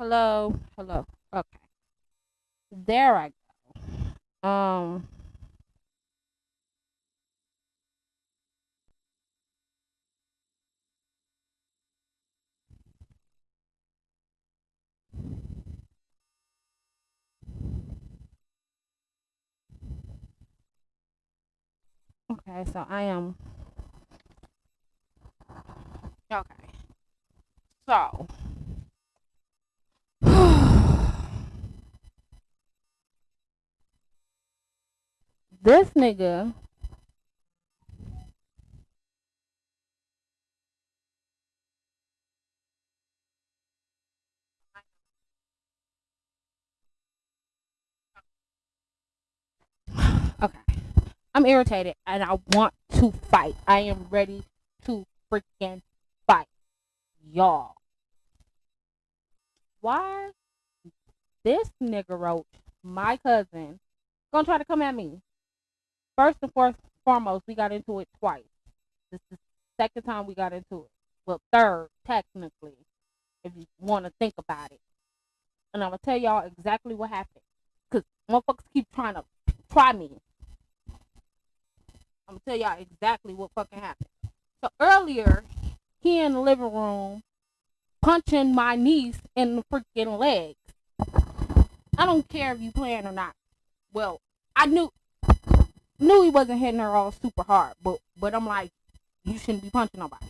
Hello, hello. Okay, there I go. Okay, so I am okay. So this nigga, okay, I'm irritated and I want to fight. I am ready to freaking fight, y'all. Why this nigga wrote my cousin gonna try to come at me? First and foremost, we got into it twice. This is the second time we got into it. Well, third, technically, if you want to think about it. And I'm gonna tell y'all exactly what happened. Cause motherfuckers keep trying to try me. I'm gonna tell y'all exactly what fucking happened. So earlier, he in the living room punching my niece in the freaking legs. I don't care if you playing or not. Well, I knew he wasn't hitting her all super hard, but I'm like, you shouldn't be punching nobody.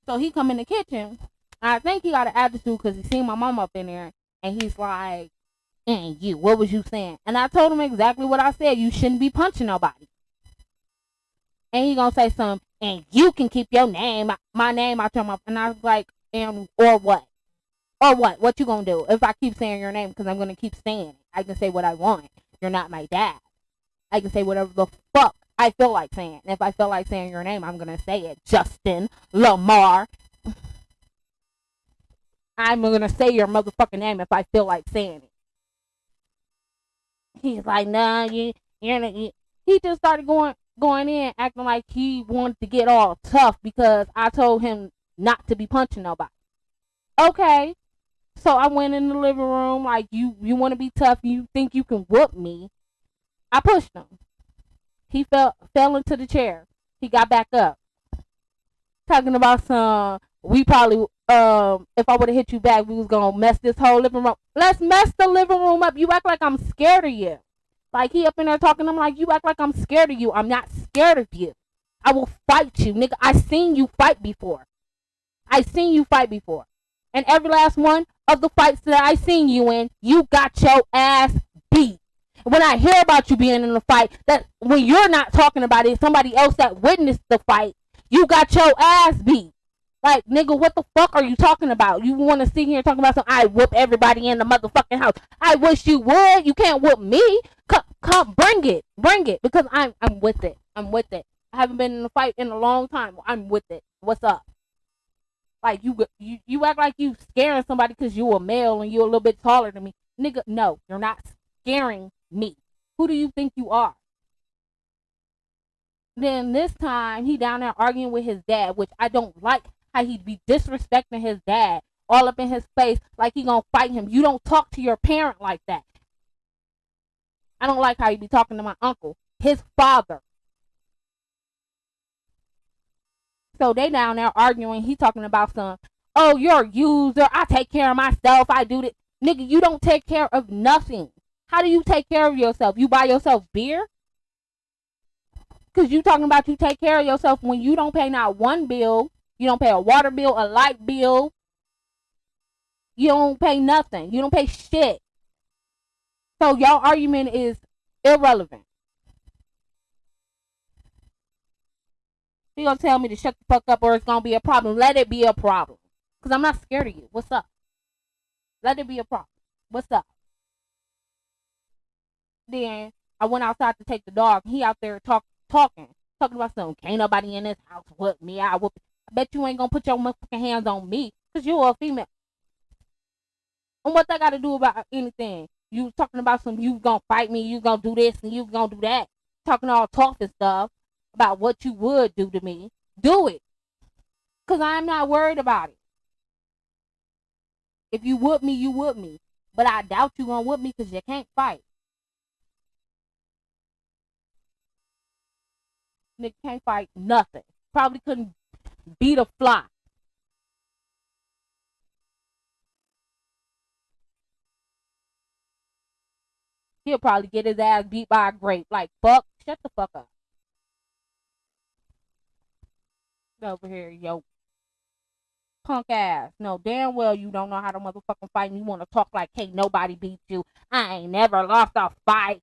So he come in the kitchen. I think he got an attitude because he seen my mom up in there, and he's like, "And you, what was you saying?" And I told him exactly what I said. You shouldn't be punching nobody. And he gonna say something, and you can keep your name, my name out your mouth. And I was like, and or what? Or what? What you gonna do if I keep saying your name? Because I'm gonna keep saying it. I can say what I want. You're not my dad. I can say whatever the fuck I feel like saying. And if I feel like saying your name, I'm gonna say it. Justin Lamar. I'm gonna say your motherfucking name if I feel like saying it. He's like, nah, you're not. He just started going in, acting like he wanted to get all tough because I told him not to be punching nobody. Okay, so I went in the living room like you want to be tough. You think you can whoop me? I pushed him. He fell into the chair. He got back up, talking about some. We probably if I would have hit you back, we was gonna mess this whole living room. Let's mess the living room up. You act like I'm scared of you. Like he up in there talking. I'm like, you act like I'm scared of you. I'm not scared of you. I will fight you, nigga. I seen you fight before. I seen you fight before. And every last one of the fights that I seen you in, you got your ass beat. When I hear about you being in the fight, that when you're not talking about it, somebody else that witnessed the fight, you got your ass beat. Like, nigga, what the fuck are you talking about? You want to sit here and talk about something? I whoop everybody in the motherfucking house. I wish you would. You can't whoop me. Come, bring it, because I'm with it. I'm with it. I haven't been in a fight in a long time. I'm with it. What's up? Like you act like you scaring somebody because you a male and you're a little bit taller than me, nigga. No, you're not scaring me. Who do you think you are? Then this time he down there arguing with his dad, which I don't like how he be disrespecting his dad all up in his face like he gonna fight him. You don't talk to your parent like that. I don't like how he be talking to my uncle, his father. So they down there arguing. He talking about some, oh, you're a user. I take care of myself. I do this. Nigga, you don't take care of nothing. How do you take care of yourself? You buy yourself beer? Because you talking about you take care of yourself when you don't pay not one bill. You don't pay a water bill, a light bill. You don't pay nothing. You don't pay shit. So y'all argument is irrelevant. He gonna tell me to shut the fuck up or it's gonna be a problem. Let it be a problem. Because I'm not scared of you. What's up? Let it be a problem. What's up? Then I went outside to take the dog. He out there talking about something. Can't nobody in this house whoop me. I whoop. I bet you ain't gonna put your motherfucking hands on me because you're a female. And what that got to do about anything? You talking about some? You gonna fight me? You gonna do this and you gonna do that? Talking all tough and stuff about what you would do to me. Do it. Because I'm not worried about it. If you whoop me, you whoop me. But I doubt you gonna whoop me because you can't fight. Nigga can't fight nothing. Probably couldn't beat a fly. He'll probably get his ass beat by a grape. Like, fuck, shut the fuck up. Get over here, yo. Punk ass. No, damn well you don't know how to motherfucking fight and you want to talk like, hey, nobody beat you. I ain't never lost a fight.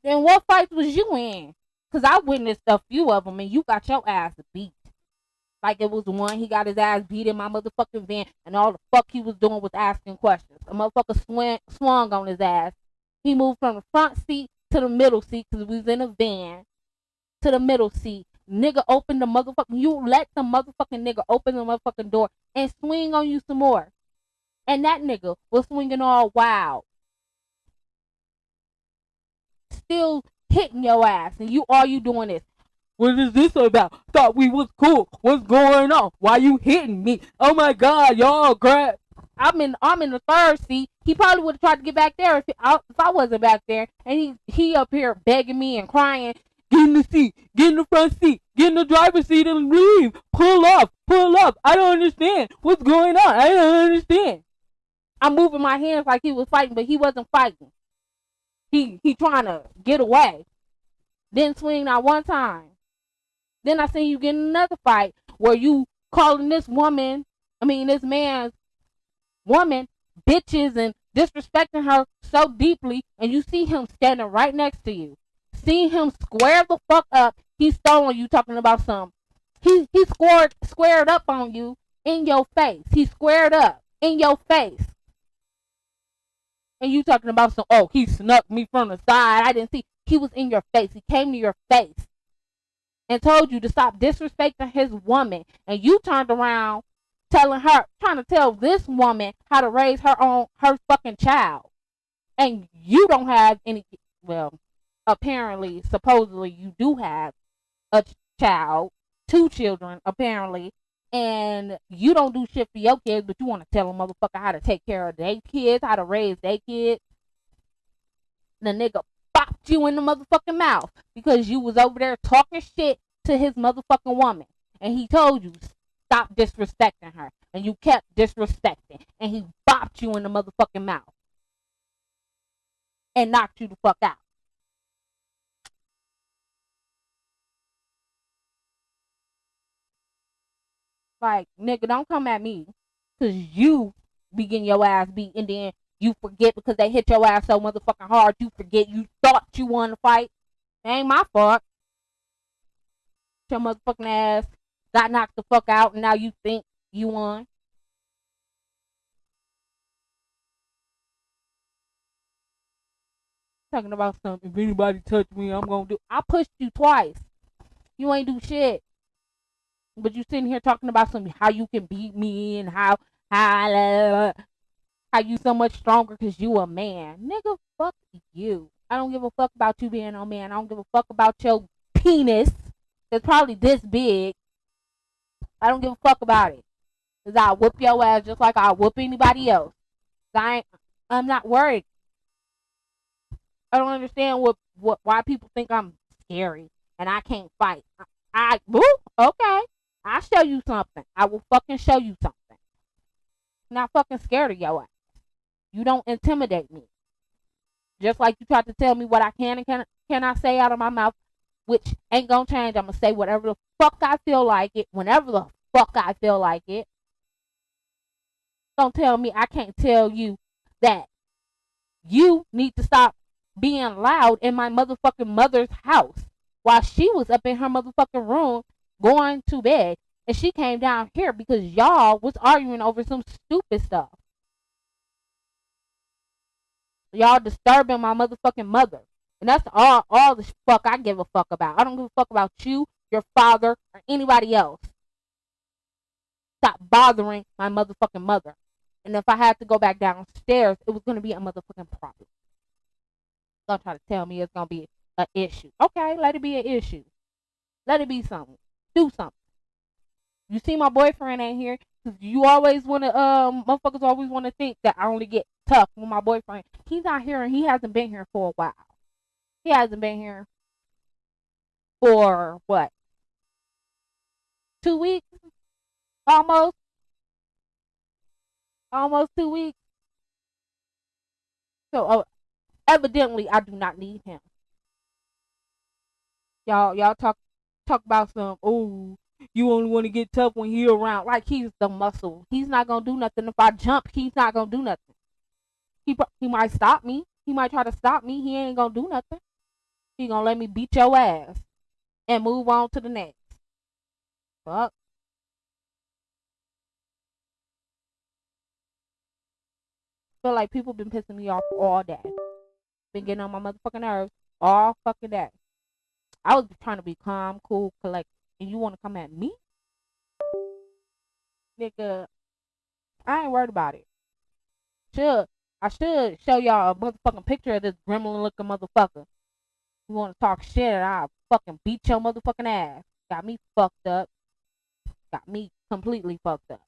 Then what fights was you in? Because I witnessed a few of them and you got your ass beat. Like it was one, he got his ass beat in my motherfucking van and all the fuck he was doing was asking questions. A motherfucker swung on his ass. He moved from the front seat to the middle seat because we was in a van to the middle seat. Nigga opened the motherfucking, you let the motherfucking nigga open the motherfucking door and swing on you some more. And that nigga was swinging all wild. Still hitting your ass and all you doing is, what is this about? Thought we was cool. What's going on? Why you hitting me? Oh my god, y'all grab. I'm in the third seat. He probably would have tried to get back there if I wasn't back there. And he up here begging me and crying, get in the seat, get in the front seat, get in the driver's seat and leave. Pull up. I don't understand. What's going on? I don't understand. I'm moving my hands like he was fighting, but he wasn't fighting. He trying to get away. Didn't swing not one time. Then I seen you get in another fight where you calling this man's woman bitches and disrespecting her so deeply, and you see him standing right next to you. See him square the fuck up. He's throwing you talking about something. He squared up on you in your face. He squared up in your face. And you talking about some, oh, he snuck me from the side. I didn't see. He was in your face. He came to your face and told you to stop disrespecting his woman. And you turned around trying to tell this woman how to raise her fucking child. And you don't have any, well, apparently, supposedly you do have a child, 2 children, apparently. And you don't do shit for your kids, but you want to tell a motherfucker how to take care of their kids, how to raise their kids. The nigga bopped you in the motherfucking mouth because you was over there talking shit to his motherfucking woman. And he told you, stop disrespecting her. And you kept disrespecting. And he bopped you in the motherfucking mouth. And knocked you the fuck out. Like, nigga, don't come at me. Because you be getting your ass beat. And then you forget because they hit your ass so motherfucking hard. You forget you thought you won the fight. It ain't my fault. Your motherfucking ass got knocked the fuck out. And now you think you won. Talking about something. If anybody touch me, I'm going to do. I pushed you twice. You ain't do shit. But you sitting here talking about how you can beat me and how you so much stronger because you a man. Nigga, fuck you. I don't give a fuck about you being a man. I don't give a fuck about your penis. It's probably this big. I don't give a fuck about it. Because I'll whoop your ass just like I'll whoop anybody else. I'm not worried. I don't understand why people think I'm scary and I can't fight. Okay. I'll show you something. I will fucking show you something. I'm not fucking scared of your ass. You don't intimidate me. Just like you tried to tell me what I can and cannot say out of my mouth, which ain't gonna change. I'm gonna say whatever the fuck I feel like it, whenever the fuck I feel like it. Don't tell me I can't tell you that you need to stop being loud in my motherfucking mother's house while she was up in her motherfucking room going to bed, and she came down here because y'all was arguing over some stupid stuff. Y'all disturbing my motherfucking mother. And that's all the fuck I give a fuck about. I don't give a fuck about you, your father, or anybody else. Stop bothering my motherfucking mother. And if I had to go back downstairs, it was going to be a motherfucking problem. Don't try to tell me it's going to be an issue. Okay, let it be an issue. Let it be something. Do something. You see, my boyfriend ain't here. You always wanna motherfuckers always wanna think that I only get tough with my boyfriend. He's not here and he hasn't been here for a while. He hasn't been here for what? 2 weeks? Almost, almost 2 weeks. So evidently, I do not need him. Y'all talk about some. Oh, you only want to get tough when he around. Like he's the muscle. He's not gonna do nothing if I jump. He's not gonna do nothing. He might stop me. He might try to stop me. He ain't gonna do nothing. He gonna let me beat your ass and move on to the next. Fuck. Feel like people been pissing me off all day. Been getting on my motherfucking nerves all fucking day. I was trying to be calm, cool, collected, and you want to come at me, nigga? I ain't worried about it. I should show y'all a motherfucking picture of this gremlin looking motherfucker. You want to talk shit and I'll fucking beat your motherfucking ass. Got me fucked up. Got me completely fucked up.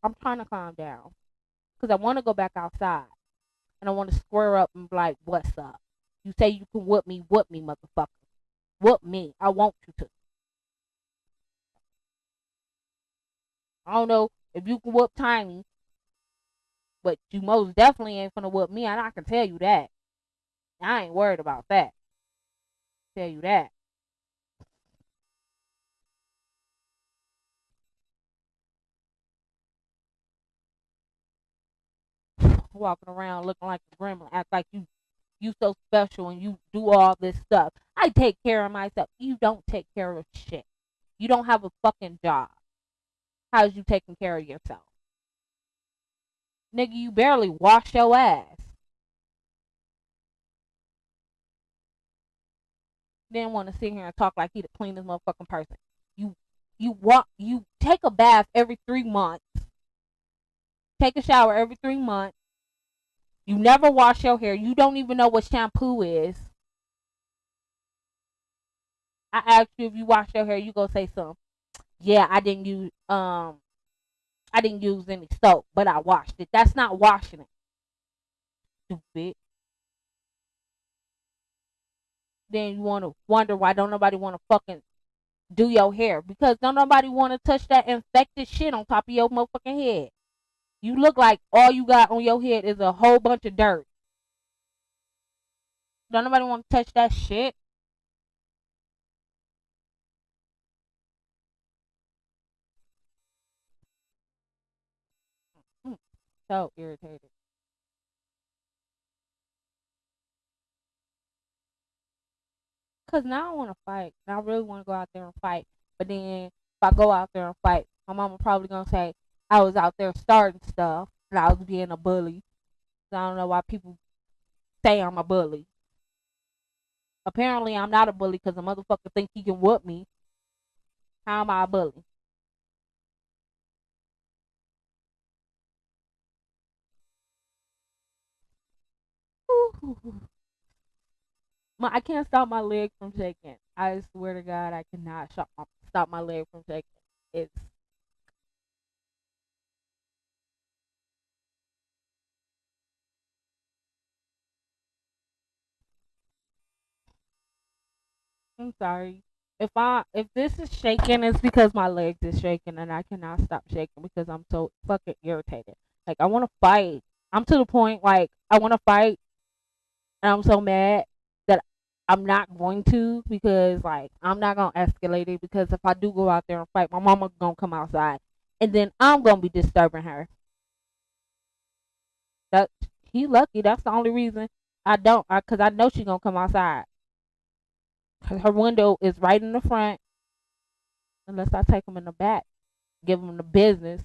I'm trying to calm down because I want to go back outside and I want to square up and be like, what's up? You say you can whoop me, motherfucker. Whoop me. I want you to. I don't know if you can whoop Tiny, but you most definitely ain't finna whoop me, and I can tell you that. I ain't worried about that. Tell you that. Walking around looking like a gremlin, act like you so special and you do all this stuff. I take care of myself. You don't take care of shit. You don't have a fucking job. How's you taking care of yourself? Nigga, you barely wash your ass. Didn't want to sit here and talk like he the cleanest motherfucking person. You take a bath every 3 months. Take a shower every 3 months. You never wash your hair. You don't even know what shampoo is. I asked you if you wash your hair, you go say something. Yeah, I didn't use any soap, but I washed it. That's not washing it. Stupid. Then you wanna wonder why don't nobody wanna fucking do your hair. Because don't nobody wanna touch that infected shit on top of your motherfucking head. You look like all you got on your head is a whole bunch of dirt. Don't nobody wanna touch that shit. So irritated. Cause now I wanna fight. And I really wanna go out there and fight. But then if I go out there and fight, my mama probably gonna say I was out there starting stuff and I was being a bully. So I don't know why people say I'm a bully. Apparently I'm not a bully because a motherfucker think he can whoop me. How am I a bully? I can't stop my leg from shaking. I swear to God, I cannot stop my leg from shaking. It's I'm sorry. If this is shaking, it's because my legs is shaking and I cannot stop shaking because I'm so fucking irritated. Like I want to fight. I'm to the point like I want to fight and I'm so mad that I'm not going to because like I'm not gonna escalate it because if I do go out there and fight, my mama gonna come outside and then I'm gonna be disturbing her. That he lucky. That's the only reason I don't. Cause I know she gonna come outside. Cause her window is right in the front. Unless I take them in the back, give them the business.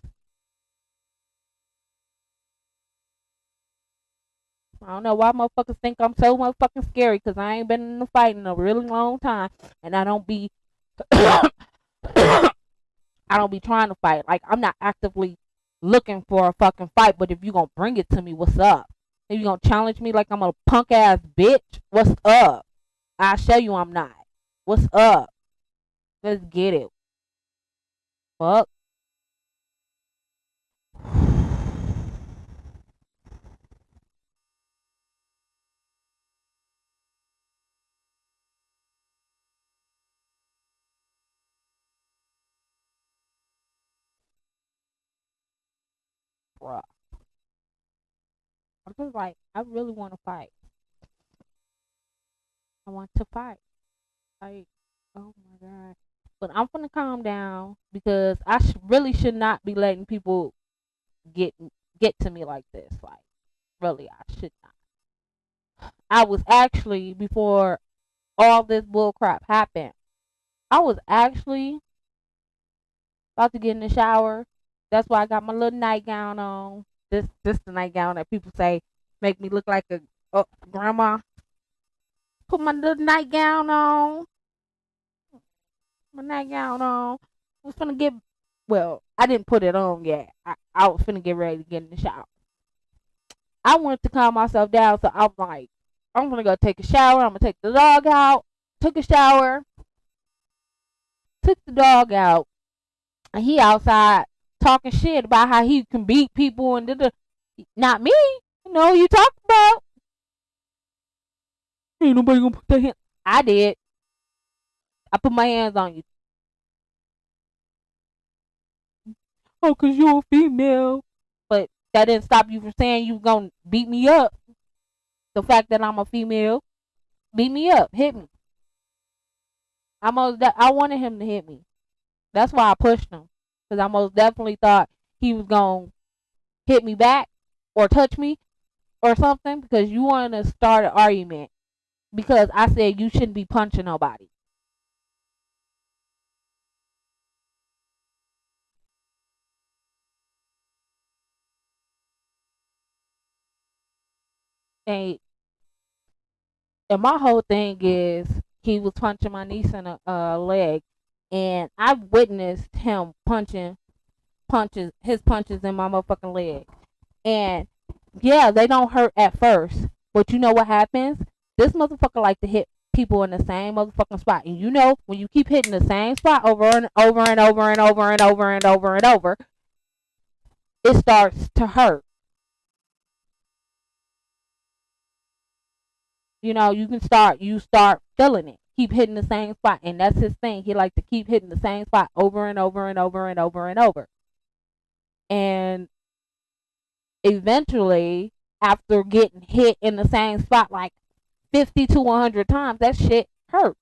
I don't know why motherfuckers think I'm so motherfucking scary. Cause I ain't been in a fight in a really long time, and I don't be. I don't be trying to fight. Like I'm not actively looking for a fucking fight. But if you gonna bring it to me, what's up? And you gonna challenge me like I'm a punk ass bitch? What's up? I'll show you I'm not. What's up? Let's get it. Fuck. Bruh. I'm just like, I really want to fight. I want to fight. Like, oh my god. But I'm gonna calm down because I really should not be letting people get get to me like this. Like, really, I should not. I was actually before all this bull crap happened. I was actually about to get in the shower. That's why I got my little nightgown on. This the nightgown that people say make me look like a grandma. Put my little nightgown on. My nightgown on. I was finna get. Well, I didn't put it on yet. I was finna get ready to get in the shower. I wanted to calm myself down, so I'm like, I'm gonna go take a shower. I'm gonna take the dog out. Took a shower. Took the dog out. And he outside talking shit about how he can beat people and not me. You know who you talk about? Ain't nobody gonna put their hand. I did. I put my hands on you. Oh, cause you're a female. But that didn't stop you from saying you gonna beat me up. The fact that I'm a female, beat me up, hit me. I wanted him to hit me. That's why I pushed him. Cause I most definitely thought he was gonna hit me back or touch me or something. Because you wanted to start an argument. Because I said you shouldn't be punching nobody. And and my whole thing is he was punching my niece in the leg, and I witnessed him punches his punches in my motherfucking leg. And yeah, they don't hurt at first, but you know what happens? This motherfucker like to hit people in the same motherfucking spot, and you know when you keep hitting the same spot over and over and over and over and over and over and over, it starts to hurt. You know, you start feeling it. Keep hitting the same spot, and that's his thing. He like to keep hitting the same spot over and over and over and over and over. And eventually, after getting hit in the same spot like 50 to 100 times, that shit hurt.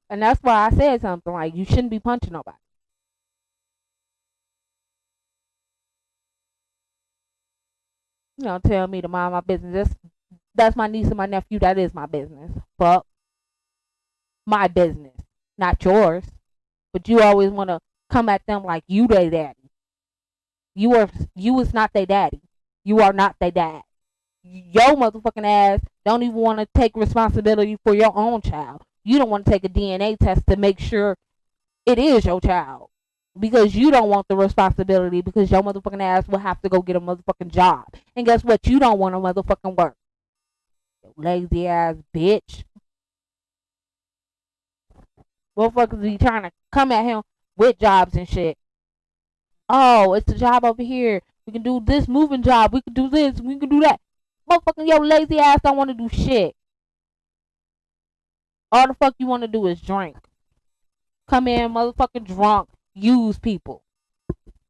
And that's why I said something like, you shouldn't be punching nobody. You know, tell me to mind my business. That's my niece and my nephew. That is my business. Fuck my business, not yours. But you always want to come at them like you their daddy. You is not their daddy. You are not their dad. Your motherfucking ass don't even want to take responsibility for your own child. You don't want to take a DNA test to make sure it is your child. Because you don't want the responsibility because your motherfucking ass will have to go get a motherfucking job. And guess what? You don't want to motherfucking work. You lazy ass bitch. Motherfuckers be trying to come at him with jobs and shit. Oh, it's a job over here. We can do this moving job. We can do this. We can do that. Motherfucking your lazy ass don't want to do shit. All the fuck you want to do is drink. Come in, motherfucking drunk. Use people.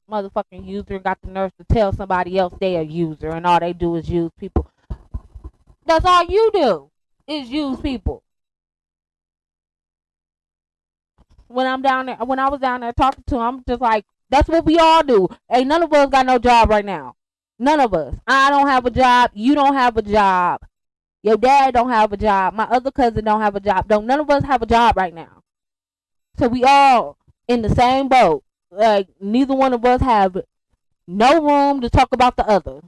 Motherfucking user got the nerve to tell somebody else they a user and all they do is use people. That's all you do is use people. When I was down there talking to him, I'm just like, that's what we all do. Ain't none of us got no job right now. None of us. I don't have a job. You don't have a job. Your dad don't have a job. My other cousin don't have a job. Don't none of us have a job right now. So we all in the same boat. Like neither one of us have no room to talk about the other.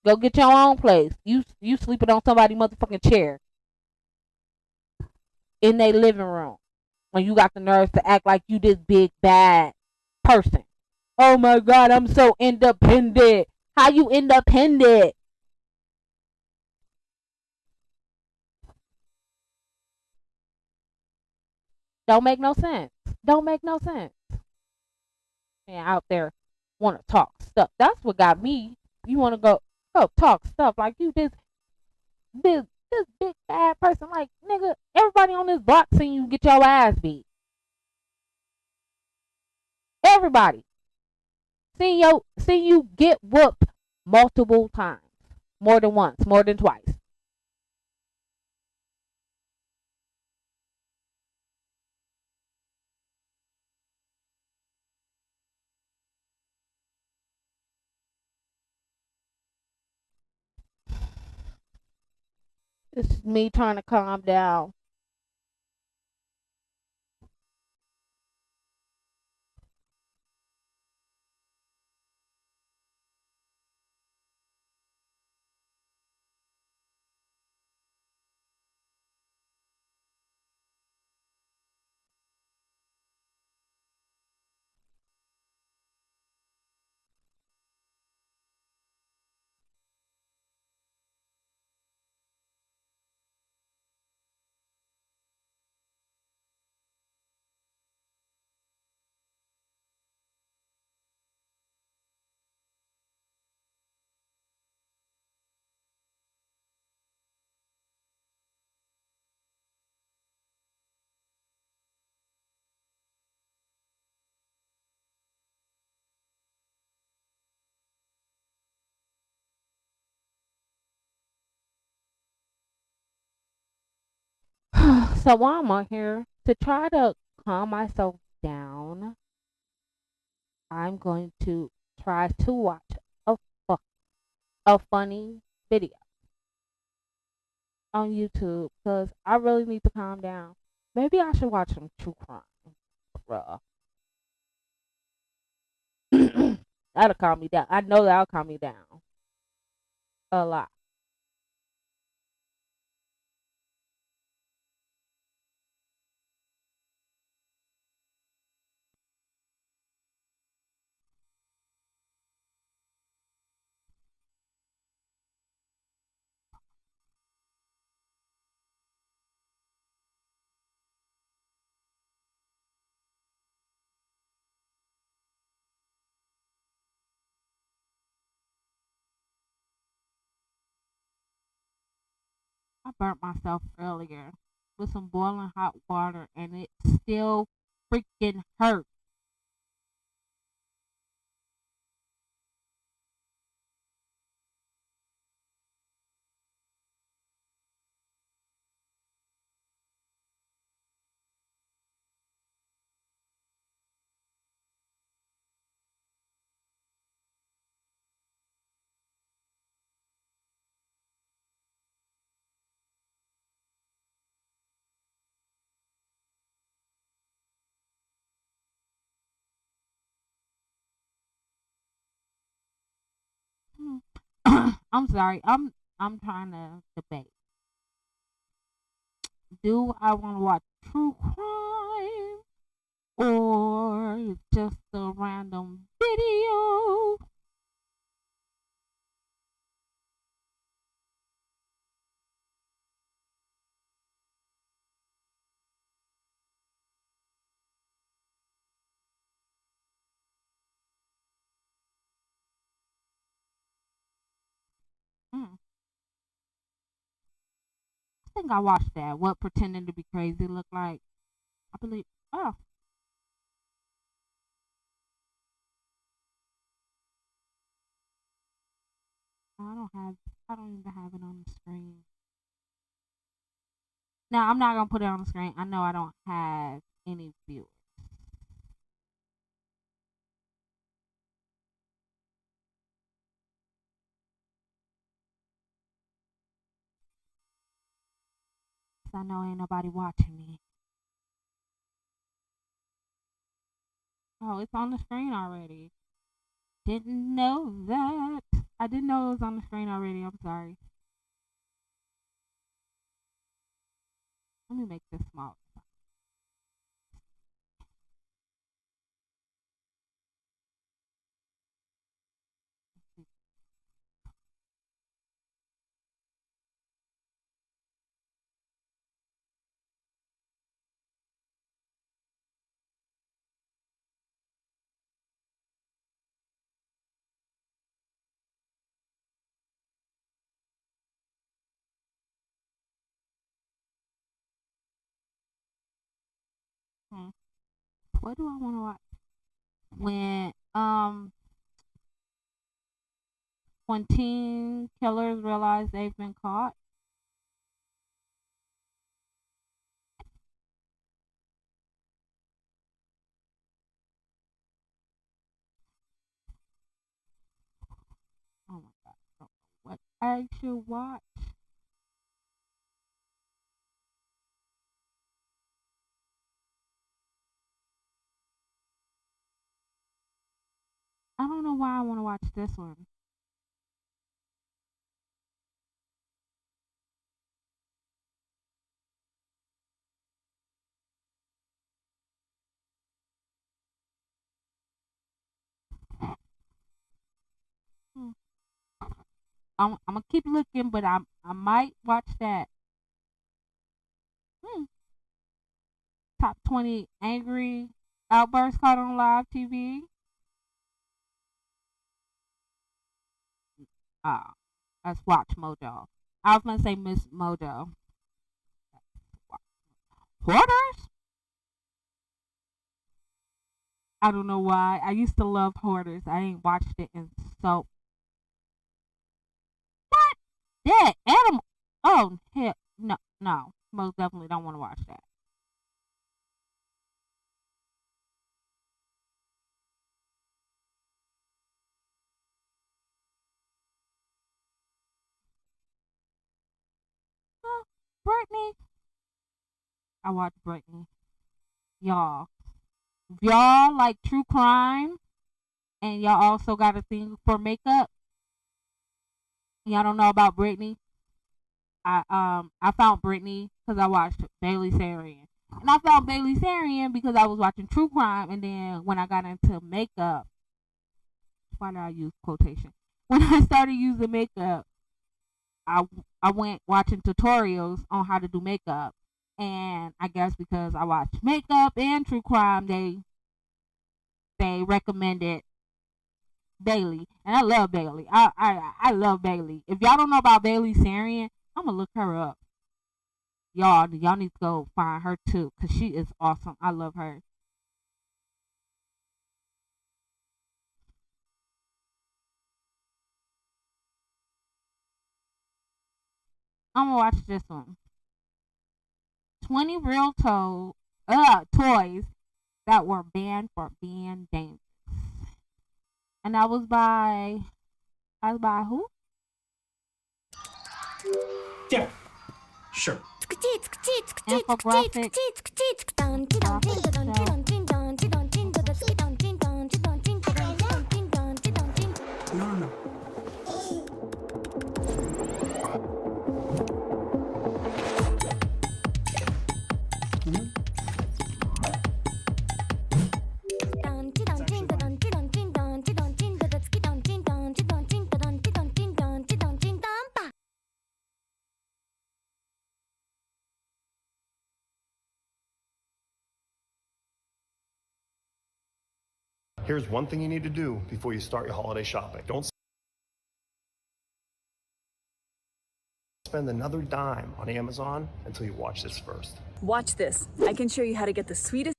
Go get your own place. You sleeping on somebody's motherfucking chair. in their living room when you got the nerves to act like you this big bad person. Oh my God, I'm so independent. How you independent? Don't make no sense. Don't make no sense. And out there want to talk stuff. That's what got me. You want to go talk stuff like you this big bad person. Like nigga, everybody on this block seen you get your ass beat. Everybody seen you get whooped multiple times, more than once, more than twice. This is me trying to calm down. So while I'm on here to try to calm myself down, I'm going to try to watch a a funny video on YouTube because I really need to calm down. Maybe I should watch some true crime. Bruh. That'll calm me down. I know that'll calm me down a lot. I burnt myself earlier with some boiling hot water and it still freaking hurt. I'm sorry. I'm trying to debate. Do I want to watch true crime or just a random video? Mm, I think I watched that. What pretending to be crazy look like? I believe. Oh, I don't have. I don't even have it on the screen. Now I'm not gonna put it on the screen. I know I don't have any viewers. So I know ain't nobody watching me. Oh, it's on the screen already. Didn't know that. I didn't know it was on the screen already. I'm sorry. Let me make this smaller. Hmm. What do I want to watch? When teen killers realize they've been caught. Oh my god! I don't know what I should watch. I don't know why I want to watch this one. Hmm. I'm gonna keep looking, but I might watch that. Hmm. Top 20 angry outbursts caught on live TV. Ah, that's Watch Mojo. I was gonna say Miss Mojo. Hoarders? I don't know why. I used to love Hoarders. I ain't watched it in so. What? That animal? Oh hell, no, no. Most definitely don't want to watch that. Huh, Brittany. I watched Brittany. Y'all. If y'all like true crime and y'all also got a thing for makeup, y'all don't know about Brittany. I found Brittany because I watched Bailey Sarian. And I found Bailey Sarian because I was watching true crime, and then when I got into makeup, why did I use quotation? When I started using makeup, I I went watching tutorials on how to do makeup, and I guess because I watched makeup and true crime, they recommended Bailey, and I love Bailey. I love Bailey. If y'all don't know about Bailey Sarian, I'm gonna look her up. Y'all need to go find her too, cause she is awesome. I love her. I'm gonna watch this one. 20 toys that were banned for being dangerous, and that was by who? Yeah, sure. Infographic. No, no, no. Here's one thing you need to do before you start your holiday shopping. Don't spend another dime on Amazon until you watch this first. Watch this. I can show you how to get the sweetest.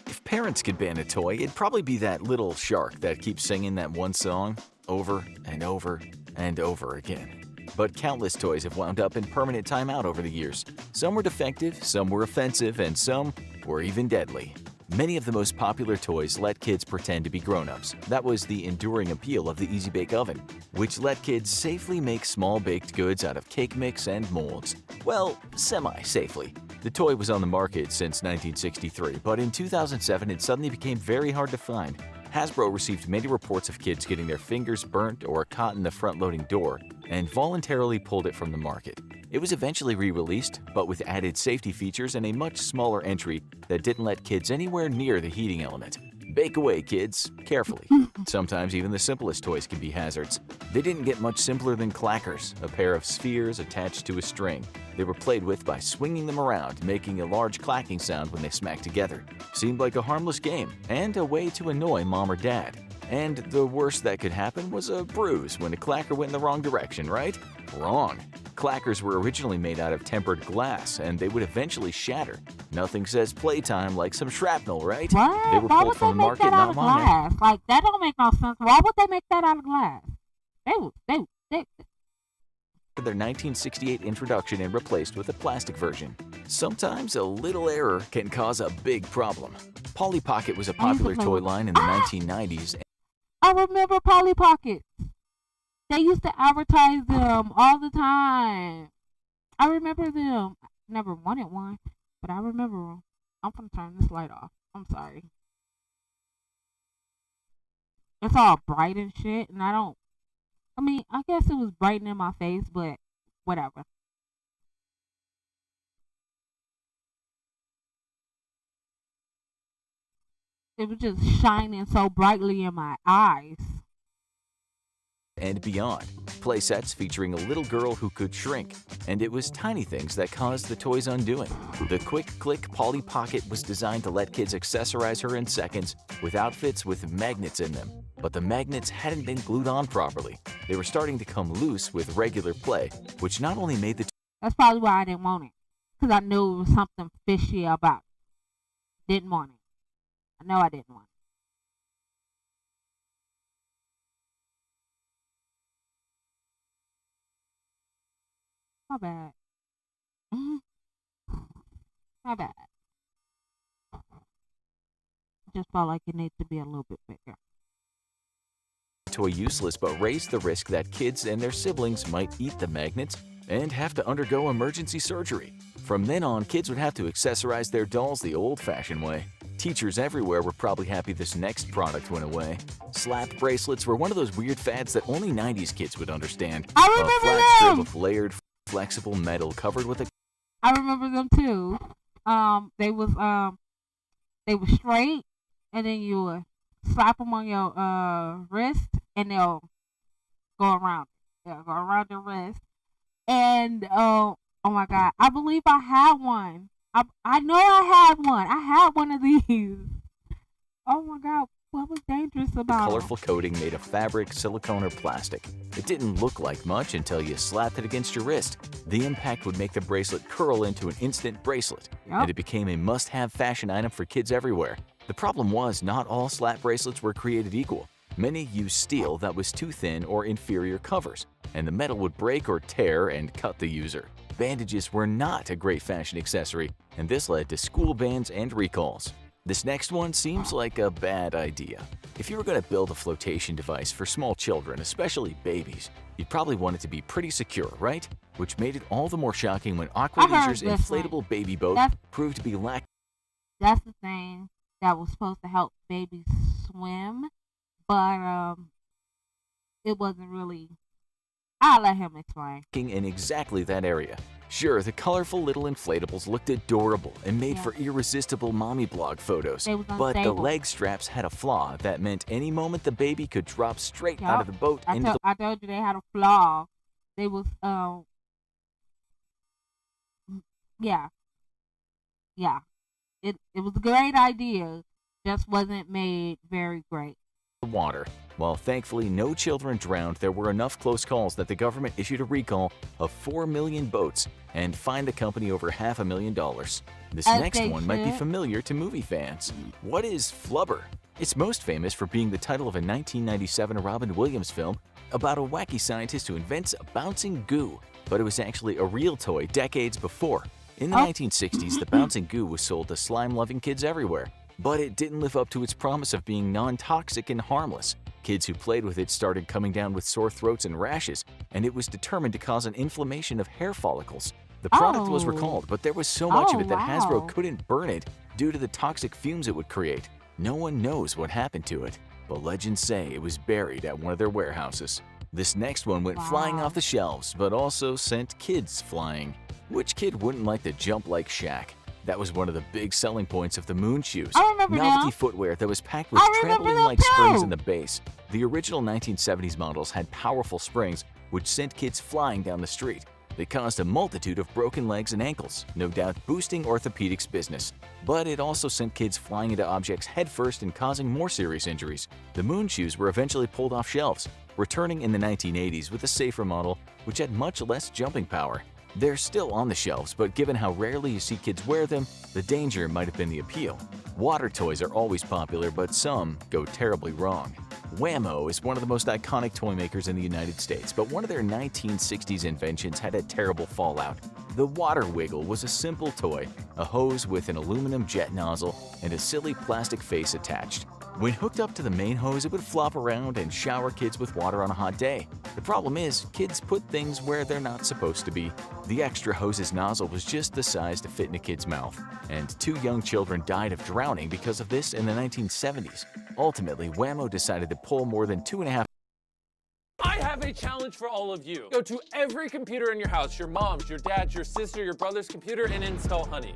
If parents could ban a toy, it'd probably be that little shark that keeps singing that one song over and over and over again. But countless toys have wound up in permanent timeout over the years. Some were defective, some were offensive, and some were even deadly. Many of the most popular toys let kids pretend to be grown-ups. That was the enduring appeal of the Easy Bake Oven, which let kids safely make small baked goods out of cake mix and molds. Well, semi-safely. The toy was on the market since 1963, but in 2007 it suddenly became very hard to find. Hasbro received many reports of kids getting their fingers burnt or caught in the front-loading door and voluntarily pulled it from the market. It was eventually re-released, but with added safety features and a much smaller entry that didn't let kids anywhere near the heating element. Bake away, kids, carefully. Sometimes even the simplest toys can be hazards. They didn't get much simpler than clackers, a pair of spheres attached to a string. They were played with by swinging them around, making a large clacking sound when they smacked together. Seemed like a harmless game, and a way to annoy mom or dad. And the worst that could happen was a bruise when a clacker went in the wrong direction, right? Wrong. Clackers were originally made out of tempered glass, and they would eventually shatter. Nothing says playtime like some shrapnel, right? What? They were Why pulled would from they the make market, that out not of mine. glass? Like, that don't make no sense. Why would they make that out of glass? They Their 1968 introduction and replaced with a plastic version. Sometimes a little error can cause a big problem. Polly Pocket was a popular toy line in the 1990s. I remember Polly Pockets. They used to advertise them all the time. I remember them. I never wanted one, but I remember them. I'm gonna turn this light off. I'm sorry. It's all bright and shit, and I guess it was bright in my face, but whatever. It was just shining so brightly in my eyes. And beyond. Playsets featuring a little girl who could shrink, and it was tiny things that caused the toy's undoing. The Quick Click Polly Pocket was designed to let kids accessorize her in seconds with outfits with magnets in them. But the magnets hadn't been glued on properly. They were starting to come loose with regular play, which not only made the That's probably why I didn't want it. Because I knew it was something fishy about it. Didn't want it. I know I didn't want it. My bad. My bad. Just felt like it needs to be a little bit bigger. toy useless but raised the risk that kids and their siblings might eat the magnets and have to undergo emergency surgery. From then on, kids would have to accessorize their dolls the old-fashioned way. Teachers everywhere were probably happy this next product went away. Slap bracelets were one of those weird fads that only 90s kids would understand. I A remember flat strip them! of layered, flexible metal covered with a I remember them too. They were straight, and then you would slap them on your wrist, and they'll go around. They'll go around your wrist, and oh my God, I believe I had one. I know I had one. I had one of these. Oh my God, what was dangerous about it? colorful coating made of fabric, silicone, or plastic. It didn't look like much until you slapped it against your wrist. The impact would make the bracelet curl into an instant bracelet, and it became a must-have fashion item for kids everywhere. The problem was not all slap bracelets were created equal. Many used steel that was too thin or inferior covers, and the metal would break or tear and cut the user. Bandages were not a great fashion accessory, and this led to school bans and recalls. This next one seems like a bad idea. If you were going to build a flotation device for small children, especially babies, you'd probably want it to be pretty secure, right? Which made it all the more shocking when Aqualeisure's this one. inflatable baby boat proved to be lack. That's the thing that was supposed to help babies swim, but it wasn't really. I'll let him explain. In exactly that area. Sure, the colorful little inflatables looked adorable and made for irresistible mommy blog photos, They was but the unstable. leg straps had a flaw that meant any moment the baby could drop straight out of the boat into the I told you they had a flaw. They was yeah. It was a great idea, just wasn't made very great. water. While thankfully no children drowned, there were enough close calls that the government issued a recall of 4 million boats and fined the company over $500,000. This As next they one might be should. familiar to movie fans. What is Flubber? It's most famous for being the title of a 1997 Robin Williams film about a wacky scientist who invents a bouncing goo, but it was actually a real toy decades before. In the 1960s, the bouncing goo was sold to slime-loving kids everywhere, but it didn't live up to its promise of being non-toxic and harmless. Kids who played with it started coming down with sore throats and rashes, and it was determined to cause an inflammation of hair follicles. The product was recalled, but there was so much of it that Hasbro couldn't burn it due to the toxic fumes it would create. No one knows what happened to it, but legends say it was buried at one of their warehouses. This next one went flying off the shelves, but also sent kids flying. Which kid wouldn't like to jump like Shaq? That was one of the big selling points of the Moon Shoes. I remember Novelty them. footwear that was packed with I remember them trampoline-like springs too. in the base. The original 1970s models had powerful springs which sent kids flying down the street. They caused a multitude of broken legs and ankles, no doubt boosting orthopedics business. But it also sent kids flying into objects headfirst and causing more serious injuries. The Moon Shoes were eventually pulled off shelves, returning in the 1980s with a safer model which had much less jumping power. They're still on the shelves, but given how rarely you see kids wear them, the danger might have been the appeal. Water toys are always popular, but some go terribly wrong. Wham-O is one of the most iconic toy makers in the United States, but one of their 1960s inventions had a terrible fallout. The Water Wiggle was a simple toy, a hose with an aluminum jet nozzle and a silly plastic face attached. When hooked up to the main hose, it would flop around and shower kids with water on a hot day. The problem is, kids put things where they're not supposed to be. The extra hose's nozzle was just the size to fit in a kid's mouth, and 2 young children died of drowning because of this in the 1970s. Ultimately, Wham-O decided to pull more than 2.5 I have a challenge for all of you. Go to every computer in your house, your mom's, your dad's, your sister, your brother's computer, and install Honey.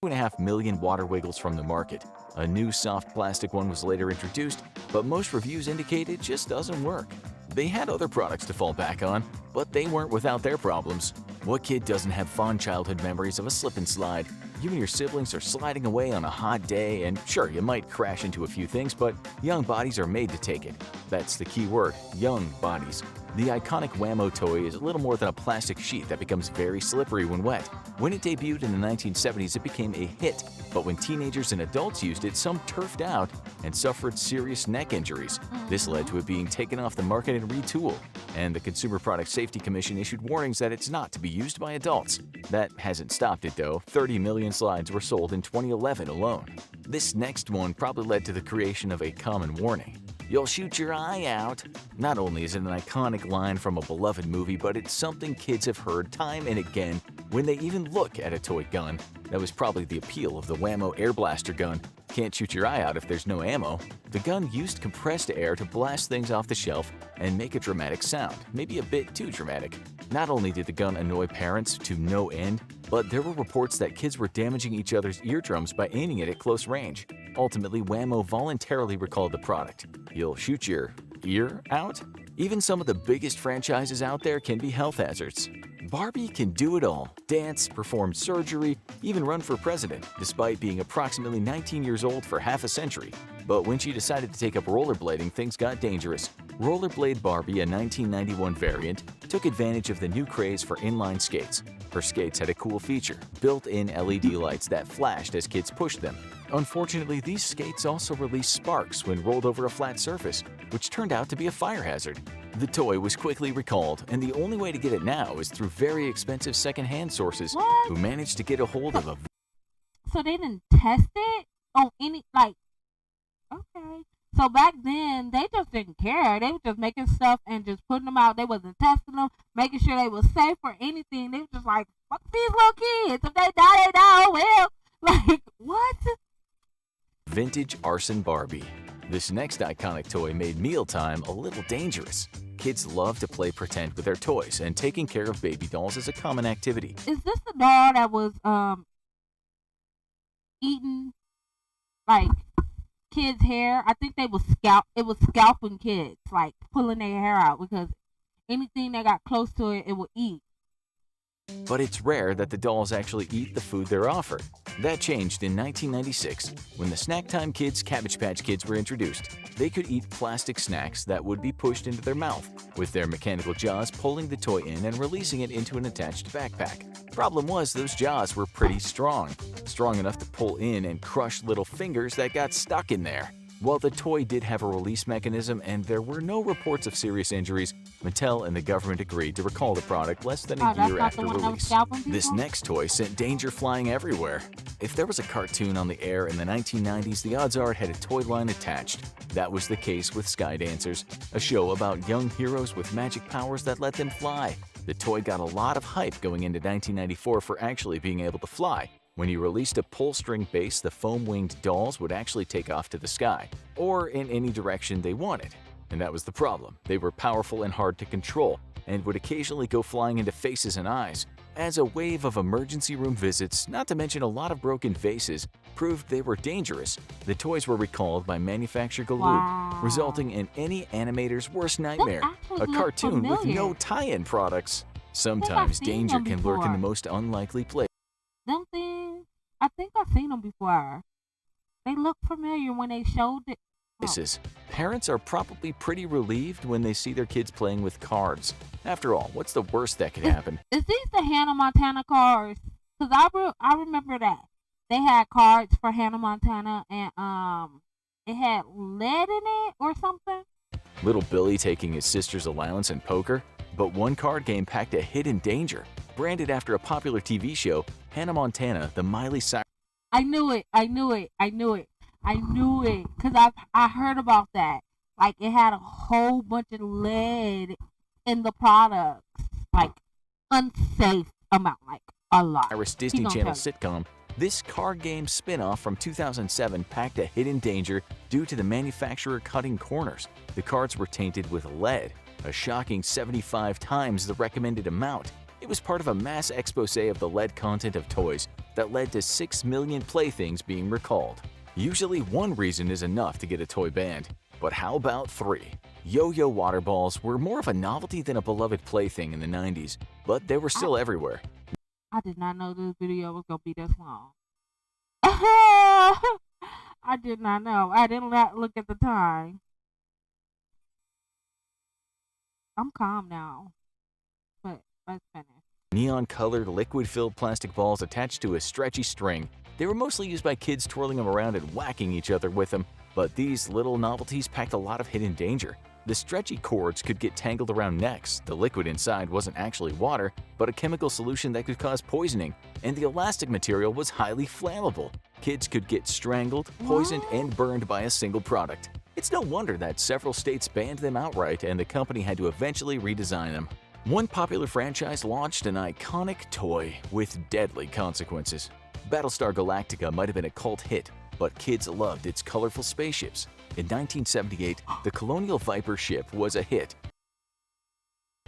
2.5 million Water Wiggles from the market. A new soft plastic one was later introduced, but most reviews indicate it just doesn't work. They had other products to fall back on, but they weren't without their problems. What kid doesn't have fond childhood memories of a slip and slide? You and your siblings are sliding away on a hot day, and sure, you might crash into a few things, but young bodies are made to take it. That's the key word, young bodies. The iconic Wham-O toy is a little more than a plastic sheet that becomes very slippery when wet. When it debuted in the 1970s, it became a hit, but when teenagers and adults used it, some turfed out and suffered serious neck injuries. This led to it being taken off the market and retooled, and the Consumer Product Safety Commission issued warnings that it's not to be used by adults. That hasn't stopped it though. 30 million slides were sold in 2011 alone. This next one probably led to the creation of a common warning. You'll shoot your eye out. Not only is it an iconic line from a beloved movie, but it's something kids have heard time and again when they even look at a toy gun. That was probably the appeal of the Wham-O Air Blaster gun. Can't shoot your eye out if there's no ammo. The gun used compressed air to blast things off the shelf and make a dramatic sound, maybe a bit too dramatic. Not only did the gun annoy parents to no end, but there were reports that kids were damaging each other's eardrums by aiming it at close range. Ultimately, Wham-O voluntarily recalled the product. You'll shoot your ear out? Even some of the biggest franchises out there can be health hazards. Barbie can do it all. Dance, perform surgery, even run for president, despite being approximately 19 years old for half a century. But when she decided to take up rollerblading, things got dangerous. Rollerblade Barbie, a 1991 variant, took advantage of the new craze for inline skates. Her skates had a cool feature, built-in LED lights that flashed as kids pushed them. Unfortunately, these skates also released sparks when rolled over a flat surface, which turned out to be a fire hazard. The toy was quickly recalled, and the only way to get it now is through very expensive second-hand sources who managed to get a hold of a... So they didn't test it on any, like, okay. So back then, they just didn't care. They were just making stuff and just putting them out. They wasn't testing them, making sure they were safe or anything. They were just like, fuck these little kids. If they die, they die. Oh, well. Like, what? Vintage Arson Barbie. This next iconic toy made mealtime a little dangerous. Kids love to play pretend with their toys, and taking care of baby dolls is a common activity. Is this the doll that was eating like kids' hair? I think they was scalping kids, like pulling their hair out because anything that got close to it, it would eat. But it's rare that the dolls actually eat the food they're offered. That changed in 1996 when the Snack Time Kids Cabbage Patch Kids were introduced. They could eat plastic snacks that would be pushed into their mouth, with their mechanical jaws pulling the toy in and releasing it into an attached backpack. Problem was, those jaws were pretty strong enough to pull in and crush little fingers that got stuck in there. While the toy did have a release mechanism and there were no reports of serious injuries, Mattel and the government agreed to recall the product less than a year after release. This next toy sent danger flying everywhere. If there was a cartoon on the air in the 1990s, the odds are it had a toy line attached. That was the case with Sky Dancers, a show about young heroes with magic powers that let them fly. The toy got a lot of hype going into 1994 for actually being able to fly. When you released a pull-string base, the foam-winged dolls would actually take off to the sky, or in any direction they wanted. And that was the problem. They were powerful and hard to control, and would occasionally go flying into faces and eyes. As a wave of emergency room visits, not to mention a lot of broken faces, proved they were dangerous, the toys were recalled by manufacturer Galoob, Wow. resulting in any animator's worst nightmare, actually a look cartoon with familiar. no tie-in products. Sometimes seen danger them can lurk in the before. most unlikely places. Them things, I think I've seen them before. They look familiar when they showed it. Oh. Parents are probably pretty relieved when they see their kids playing with cards. After all, what's the worst that could happen? Is these the Hannah Montana cards? Because I remember that. They had cards for Hannah Montana, and it had lead in it or something. Little Billy taking his sister's allowance in poker? But one card game packed a hidden danger. Branded after a popular TV show, Hannah Montana, the Miley Cyrus I knew it. Because I heard about that. Like, it had a whole bunch of lead in the products. Like, unsafe amount. Like, a lot. Disney He gonna Channel tell sitcom, this card game spin-off from 2007 packed a hidden danger due to the manufacturer cutting corners. The cards were tainted with lead, a shocking 75 times the recommended amount. It was part of a mass expose of the lead content of toys that led to 6 million playthings being recalled. Usually one reason is enough to get a toy banned, but how about 3? Yo-yo water balls were more of a novelty than a beloved plaything in the 90s, but they were still everywhere. I did not know this video was going to be this long. I did not know. I did not look at the time. I'm calm now. But let's finish. Neon-colored, liquid-filled plastic balls attached to a stretchy string. They were mostly used by kids twirling them around and whacking each other with them, but these little novelties packed a lot of hidden danger. The stretchy cords could get tangled around necks, the liquid inside wasn't actually water, but a chemical solution that could cause poisoning, and the elastic material was highly flammable. Kids could get strangled, poisoned, and burned by a single product. It's no wonder that several states banned them outright and the company had to eventually redesign them. One popular franchise launched an iconic toy with deadly consequences. Battlestar Galactica might have been a cult hit, but kids loved its colorful spaceships. In 1978, the Colonial Viper ship was a hit,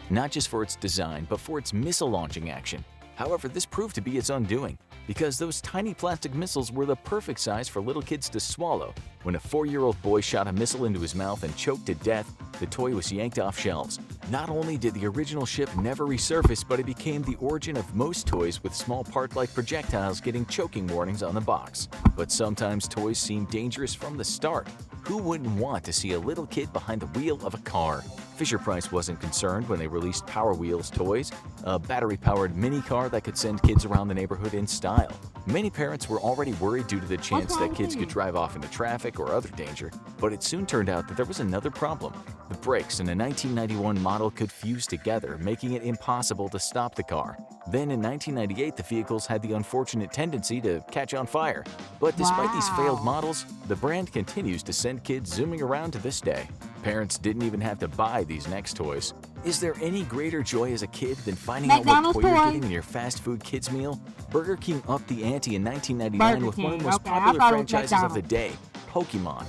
not just for its design, but for its missile launching action. However, this proved to be its undoing, because those tiny plastic missiles were the perfect size for little kids to swallow. When a 4-year-old boy shot a missile into his mouth and choked to death, the toy was yanked off shelves. Not only did the original ship never resurface, but it became the origin of most toys with small part-like projectiles getting choking warnings on the box. But sometimes toys seem dangerous from the start. Who wouldn't want to see a little kid behind the wheel of a car? Fisher-Price wasn't concerned when they released Power Wheels toys, a battery-powered mini car that could send kids around the neighborhood in style. Many parents were already worried due to the chance that kids could drive off into traffic or other danger, but it soon turned out that there was another problem. The brakes in a 1991 model could fuse together, making it impossible to stop the car. Then in 1998, the vehicles had the unfortunate tendency to catch on fire. But despite these failed models, the brand continues to send kids zooming around to this day. Parents didn't even have to buy these next toys. Is there any greater joy as a kid than finding out what toy you're getting in your fast food kids meal? Burger King upped the ante in 1999 with one of the most popular franchises of the day, Pokemon.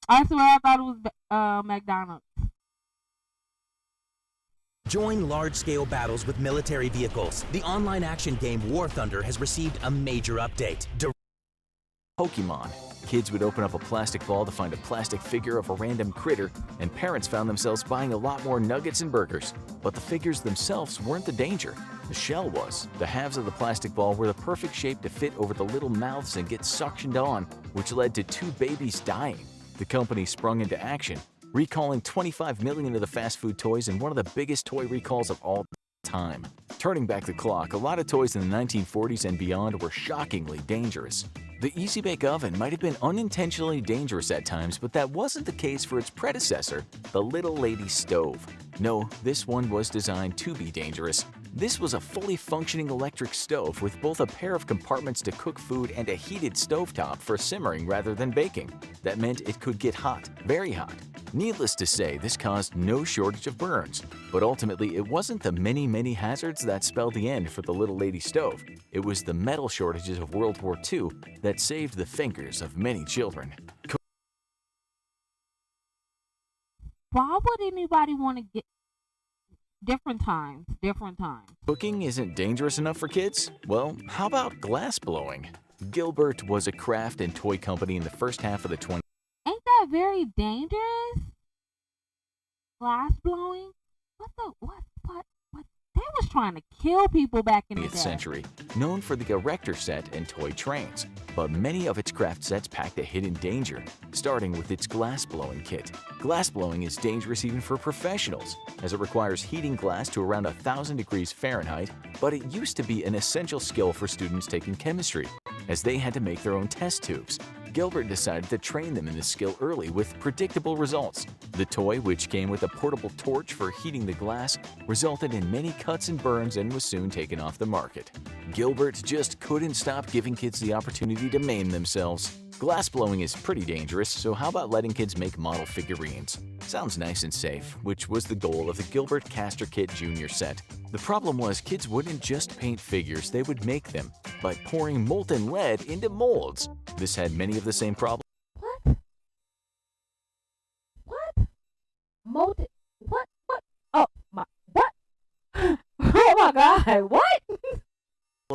I swear I thought it was McDonald's. Join large-scale battles with military vehicles. The online action game War Thunder has received a major update. Pokemon. Kids would open up a plastic ball to find a plastic figure of a random critter, and parents found themselves buying a lot more nuggets and burgers. But the figures themselves weren't the danger. The shell was. The halves of the plastic ball were the perfect shape to fit over the little mouths and get suctioned on, which led to 2 babies dying. The company sprung into action, recalling 25 million of the fast food toys in one of the biggest toy recalls of all time. Turning back the clock, a lot of toys in the 1940s and beyond were shockingly dangerous. The Easy Bake Oven might have been unintentionally dangerous at times, but that wasn't the case for its predecessor, the Little Lady Stove. No, this one was designed to be dangerous. This was a fully functioning electric stove with both a pair of compartments to cook food and a heated stovetop for simmering rather than baking. That meant it could get hot, very hot. Needless to say, this caused no shortage of burns, but ultimately it wasn't the many hazards that spelled the end for the Little Lady Stove. It was the metal shortages of World War II that saved the fingers of many children. why would anybody want to get different times? Cooking isn't dangerous enough for kids? Well, how about glass blowing? Gilbert was a craft and toy company in the first half of the 20th Ain't that very dangerous? Glass blowing? What? They was trying to kill people back in the day. century, known for the erector set and toy trains. But many of its craft sets packed a hidden danger, starting with its glass blowing kit. Glass blowing is dangerous even for professionals, as it requires heating glass to around 1,000 degrees Fahrenheit, but it used to be an essential skill for students taking chemistry, as they had to make their own test tubes. Gilbert decided to train them in this skill early with predictable results. The toy, which came with a portable torch for heating the glass, resulted in many cuts and burns and was soon taken off the market. Gilbert just couldn't stop giving kids the opportunity to maim themselves. Glass blowing is pretty dangerous, so how about letting kids make model figurines? Sounds nice and safe, which was the goal of the Gilbert Castor Kit Jr. set. The problem was kids wouldn't just paint figures, they would make them by pouring molten lead into molds. This had many of the same problems. Molten? What? Oh my, what? Oh my God, what?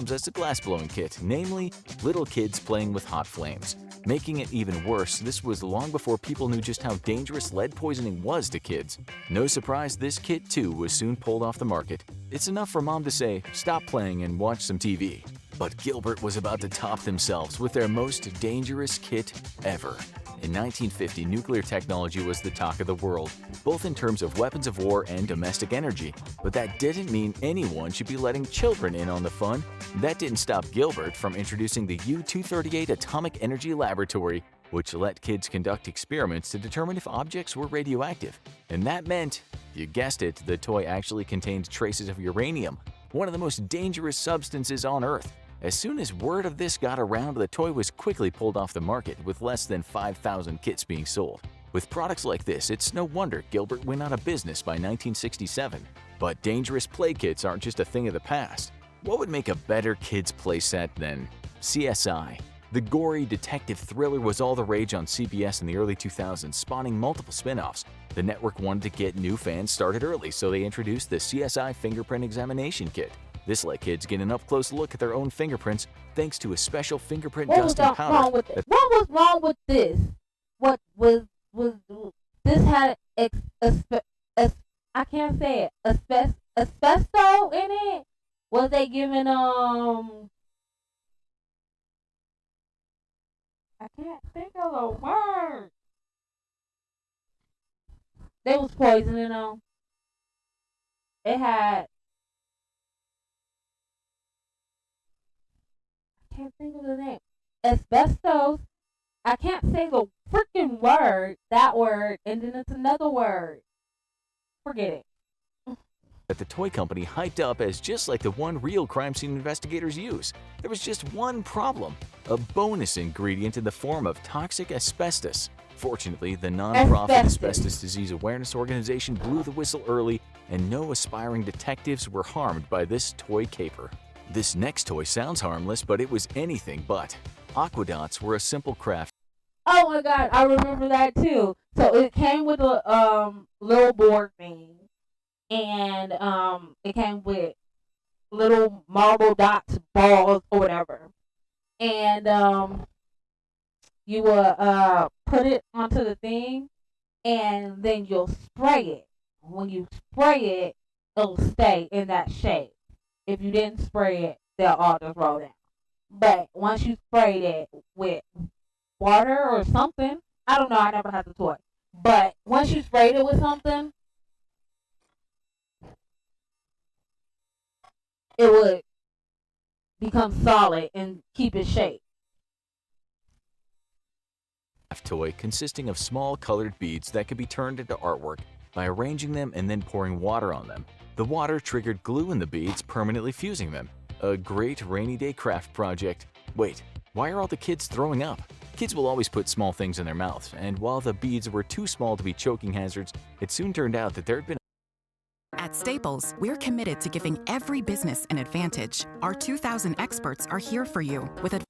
As the glass blowing kit, namely little kids playing with hot flames. Making it even worse, this was long before people knew just how dangerous lead poisoning was to kids. No surprise, this kit too was soon pulled off the market. It's enough for mom to say, stop playing and watch some TV. But Gilbert was about to top themselves with their most dangerous kit ever. In 1950, nuclear technology was the talk of the world, both in terms of weapons of war and domestic energy. But that didn't mean anyone should be letting children in on the fun. That didn't stop Gilbert from introducing the U-238 Atomic Energy Laboratory, which let kids conduct experiments to determine if objects were radioactive. And that meant, you guessed it, the toy actually contained traces of uranium, one of the most dangerous substances on Earth. As soon as word of this got around, the toy was quickly pulled off the market, with less than 5,000 kits being sold. With products like this, it's no wonder Gilbert went out of business by 1967. But dangerous play kits aren't just a thing of the past. What would make a better kids' playset than CSI? The gory detective thriller was all the rage on CBS in the early 2000s, spawning multiple spin-offs. The network wanted to get new fans started early, so they introduced the CSI Fingerprint Examination Kit. This let kids get an up-close look at their own fingerprints thanks to a special fingerprint dusting powder. What was wrong with this? What was this had I can't say it. Asbesto in it? Was they giving I can't think of a word. They was poisoning them. It had, I can't think of the name. Asbestos. I can't say the freaking word, that word, and then it's another word. Forget it. That the toy company hyped up as just like the one real crime scene investigators use. There was just one problem, a bonus ingredient in the form of toxic asbestos. Fortunately, the non-profit Asbestos Disease Awareness Organization blew the whistle early, and no aspiring detectives were harmed by this toy caper. This next toy sounds harmless, but it was anything but. Aquadots were a simple craft. Oh my God, I remember that too. So it came with a little board thing. And it came with little marble dots, balls, or whatever. And you will put it onto the thing, and then you'll spray it. When you spray it, it'll stay in that shape. If you didn't spray it, they'll all just roll down. But once you sprayed it with water or something, I don't know, I never had the toy. But once you sprayed it with something, it would become solid and keep its shape. Toy consisting of small colored beads that could be turned into artwork by arranging them and then pouring water on them. The water triggered glue in the beads, permanently fusing them. A great rainy day craft project. Wait, why are all the kids throwing up? Kids will always put small things in their mouths, and while the beads were too small to be choking hazards, it soon turned out that there had been At Staples, we're committed to giving every business an advantage. Our 2,000 experts are here for you with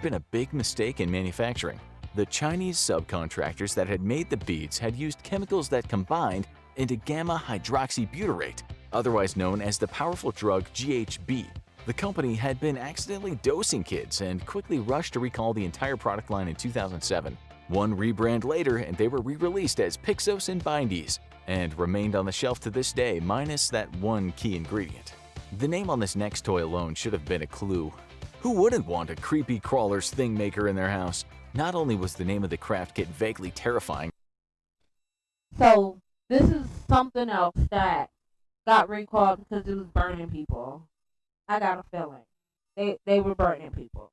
been a big mistake in manufacturing. The Chinese subcontractors that had made the beads had used chemicals that combined into gamma hydroxybutyrate, otherwise known as the powerful drug GHB. The company had been accidentally dosing kids and quickly rushed to recall the entire product line in 2007. One rebrand later, and they were re-released as Pixos and Bindies, and remained on the shelf to this day, minus that one key ingredient. The name on this next toy alone should have been a clue. Who wouldn't want a creepy crawler's thing maker in their house? Not only was the name of the craft kit vaguely terrifying. So this is something else that got recalled because it was burning people. I got a feeling they were burning people.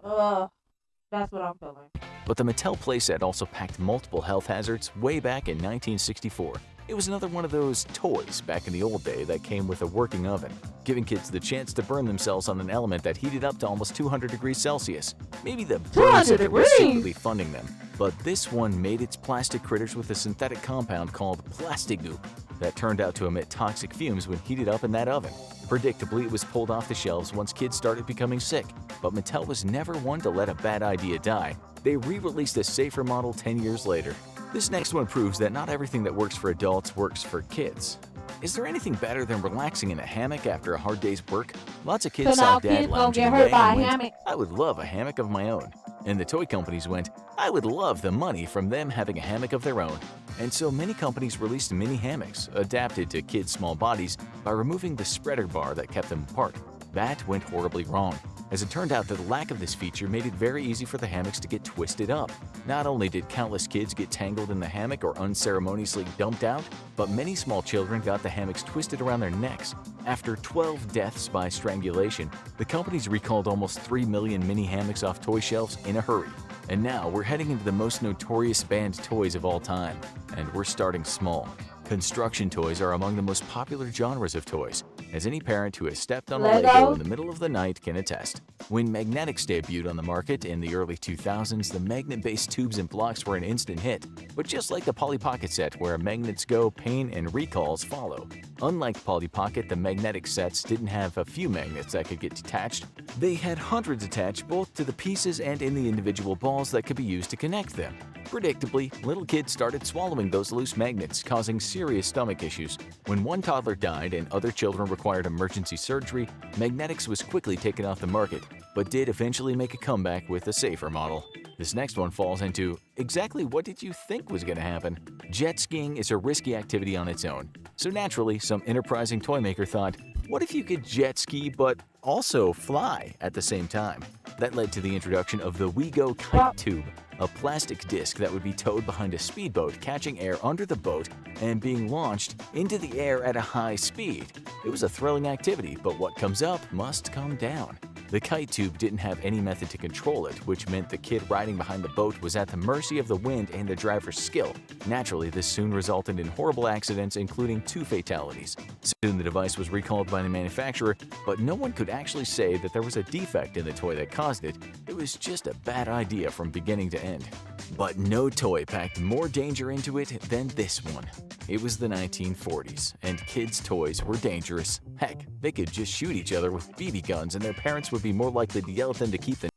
That's what I'm feeling. But the Mattel playset also packed multiple health hazards way back in 1964. It was another one of those toys back in the old day that came with a working oven, giving kids the chance to burn themselves on an element that heated up to almost 200 degrees Celsius. Maybe the burn center was secretly funding them, but this one made its plastic critters with a synthetic compound called Plastigoo that turned out to emit toxic fumes when heated up in that oven. Predictably, it was pulled off the shelves once kids started becoming sick, but Mattel was never one to let a bad idea die. They re-released a safer model 10 years later. This next one proves that not everything that works for adults works for kids. Is there anything better than relaxing in a hammock after a hard day's work? Lots of kids saw Dad lounging away and went, "I would love a hammock of my own." And the toy companies went, "I would love the money from them having a hammock of their own." And so many companies released mini hammocks adapted to kids' small bodies by removing the spreader bar that kept them apart. That went horribly wrong, as it turned out that the lack of this feature made it very easy for the hammocks to get twisted up. Not only did countless kids get tangled in the hammock or unceremoniously dumped out, but many small children got the hammocks twisted around their necks. After 12 deaths by strangulation, the companies recalled almost 3 million mini hammocks off toy shelves in a hurry. And now we're heading into the most notorious banned toys of all time, and we're starting small. Construction toys are among the most popular genres of toys, as any parent who has stepped on a Lego in the middle of the night can attest. When magnetics debuted on the market in the early 2000s, the magnet-based tubes and blocks were an instant hit. But just like the Polly Pocket set, where magnets go, pain and recalls follow. Unlike Polly Pocket, the magnetic sets didn't have a few magnets that could get detached. They had hundreds attached both to the pieces and in the individual balls that could be used to connect them. Predictably, little kids started swallowing those loose magnets, causing serious stomach issues. When one toddler died and other children required emergency surgery, magnetics was quickly taken off the market, but did eventually make a comeback with a safer model. This next one falls into exactly what did you think was going to happen? Jet skiing is a risky activity on its own, so naturally some enterprising toy maker thought, what if you could jet ski but also fly at the same time? That led to the introduction of the WeGo Kite Tube, a plastic disc that would be towed behind a speedboat, catching air under the boat and being launched into the air at a high speed. It was a thrilling activity, but what comes up must come down. The kite tube didn't have any method to control it, which meant the kid riding behind the boat was at the mercy of the wind and the driver's skill. Naturally, this soon resulted in horrible accidents, including 2 fatalities. Soon the device was recalled by the manufacturer, but no one could actually say that there was a defect in the toy that caused it. It was just a bad idea from beginning to end. But no toy packed more danger into it than this one. It was the 1940s, and kids' toys were dangerous. Heck, they could just shoot each other with BB guns, and their parents would be more likely to yell at them to keep the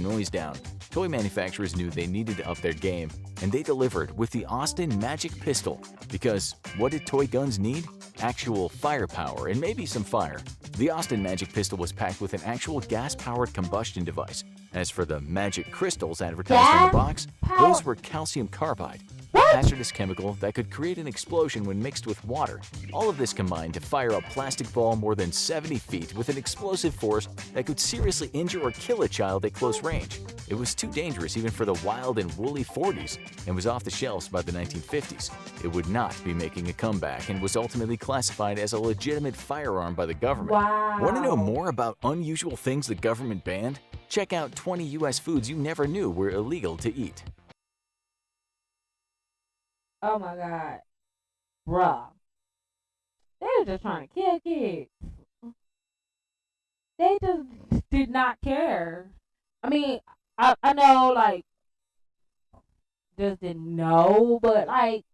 noise down. Toy manufacturers knew they needed to up their game, and they delivered with the Austin Magic Pistol. Because what did toy guns need? Actual firepower and maybe some fire. The Austin Magic Pistol was packed with an actual gas-powered combustion device. As for the magic crystals advertised on the box, those were calcium carbide, a hazardous chemical that could create an explosion when mixed with water. All of this combined to fire a plastic ball more than 70 feet with an explosive force that could seriously injure or kill a child at close range. It was too dangerous even for the wild and woolly 40s and was off the shelves by the 1950s. It would not be making a comeback and was ultimately classified as a legitimate firearm by the government. Want to know more about unusual things the government banned? Check out 20 U.S. foods you never knew were illegal to eat. Oh my God. Bruh. They were just trying to kill kids. They just did not care. I mean, I know, like, just didn't know, but, like,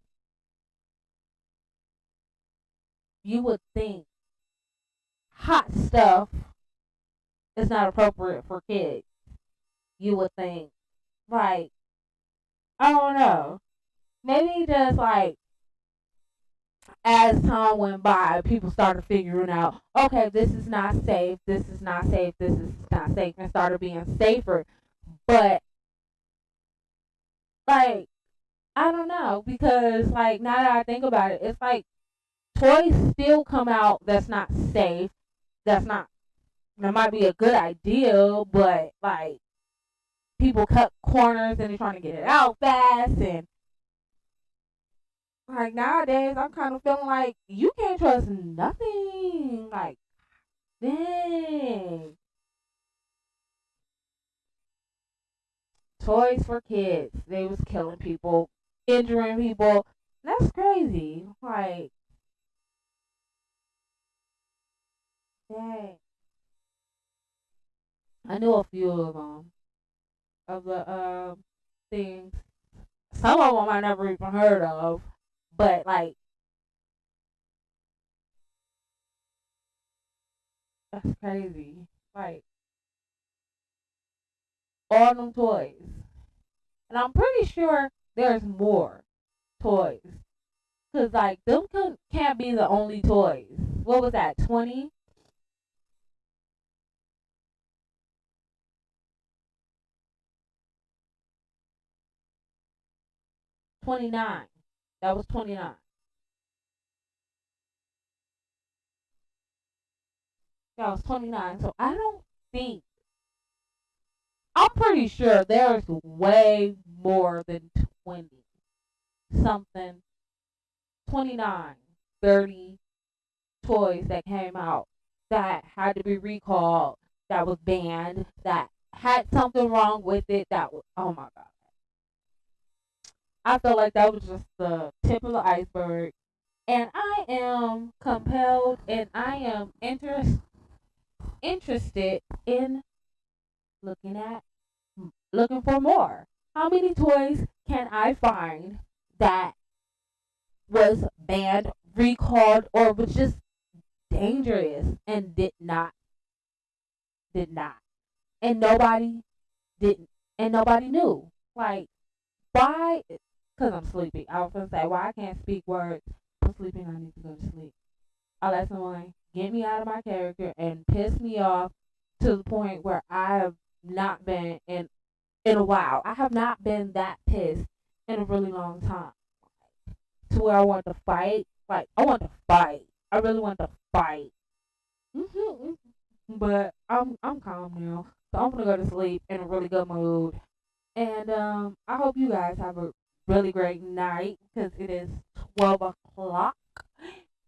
you would think hot stuff is not appropriate for kids. you would think. Like, I don't know. Maybe just like as time went by, people started figuring out, okay, this is not safe, this is not safe, this is not safe, and started being safer. But like, I don't know, because like now that I think about it, it's like toys still come out that's not safe. That's not, that might be a good idea, but like people cut corners and they're trying to get it out fast. And like nowadays, I'm kind of feeling like you can't trust nothing. Like, dang. Toys for kids. They was killing people, injuring people. That's crazy. Like, dang. I knew a few of them, of the things. Some of them I never even heard of, but like, that's crazy. Like, all them toys. And I'm pretty sure there's more toys. Because, like, them can't be the only toys. What was that, 20? $29. That was 29. That was 29. So I don't think, I'm pretty sure there's way more than 20 something, 29, 30 toys that came out that had to be recalled, that was banned, that had something wrong with it, that was, oh my God. I felt like that was just the tip of the iceberg. And I am compelled and I am interested in looking for more. How many toys can I find that was banned, recalled, or was just dangerous and did not, and nobody didn't, and nobody knew? Like, why? Because I'm sleepy. I was gonna say, why I can't speak words. I'm sleeping. I need to go to sleep. I let someone get me out of my character and piss me off to the point where I have not been in a while. I have not been that pissed in a really long time. To where I want to fight. Like, I want to fight. I really want to fight. But I'm calm now. So I'm gonna go to sleep in a really good mood. And I hope you guys have a really great night, because it is 12 o'clock.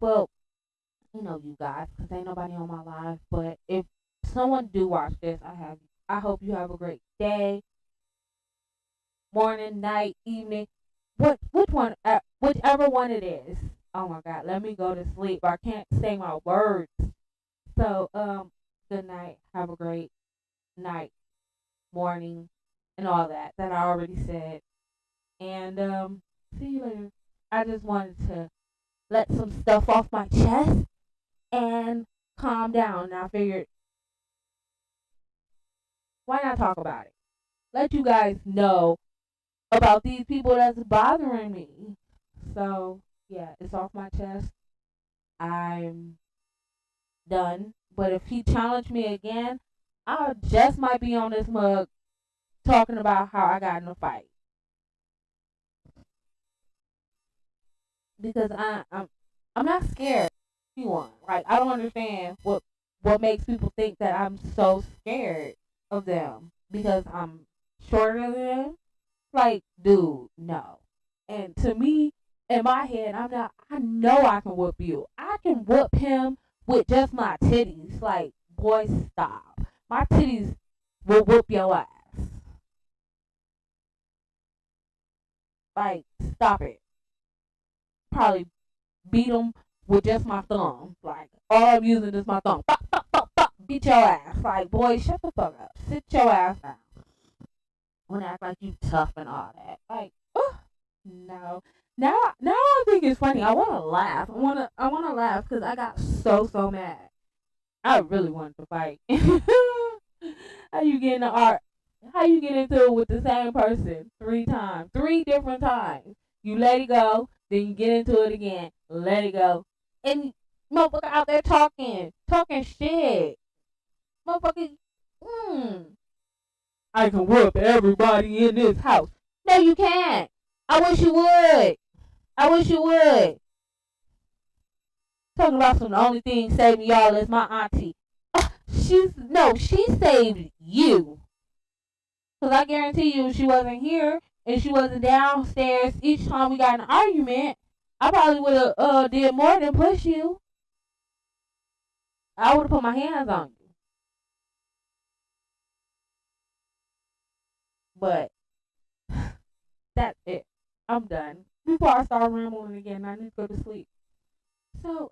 Well, you know, you guys, because ain't nobody on my live. But if someone do watch this, I hope you have a great day, morning, night, evening, whichever one it is. Oh my God, let me go to sleep. I can't say my words. So good night. Have a great night, morning, and all that I already said. And see you later. I just wanted to let some stuff off my chest and calm down. And I figured, why not talk about it? Let you guys know about these people that's bothering me. So yeah, it's off my chest. I'm done. But if he challenged me again, I just might be on this mug talking about how I got in a fight. Because I'm not scared of anyone. Like, I don't understand what makes people think that I'm so scared of them because I'm shorter than them. Like, dude, no. And to me, in my head, I know I can whoop you. I can whoop him with just my titties. Like, boy, stop. My titties will whoop your ass. Like, stop it. Probably beat him with just my thumb. Like, all I'm using is my thumb. Pop, pop, pop, pop. Beat your ass. Like, boy, shut the fuck up. Sit your ass down. Wanna act like you tough and all that. Like, no. Now I think it's funny. I wanna laugh. I wanna laugh because I got so mad. I really wanted to fight. How you get in the How you get into it with the same person 3 times, 3 different times? You let it go, then you get into it again, let it go, and motherfucker out there talking shit, motherfucker. I can whoop everybody in this house. No, you can't. I wish you would. I wish you would. Talking about the only thing saving y'all is my auntie. She saved you. Cause I guarantee you, if she wasn't here and she wasn't downstairs each time we got in an argument, I probably would have did more than push you. I would have put my hands on you. But that's it. I'm done. Before I start rambling again, I need to go to sleep. So,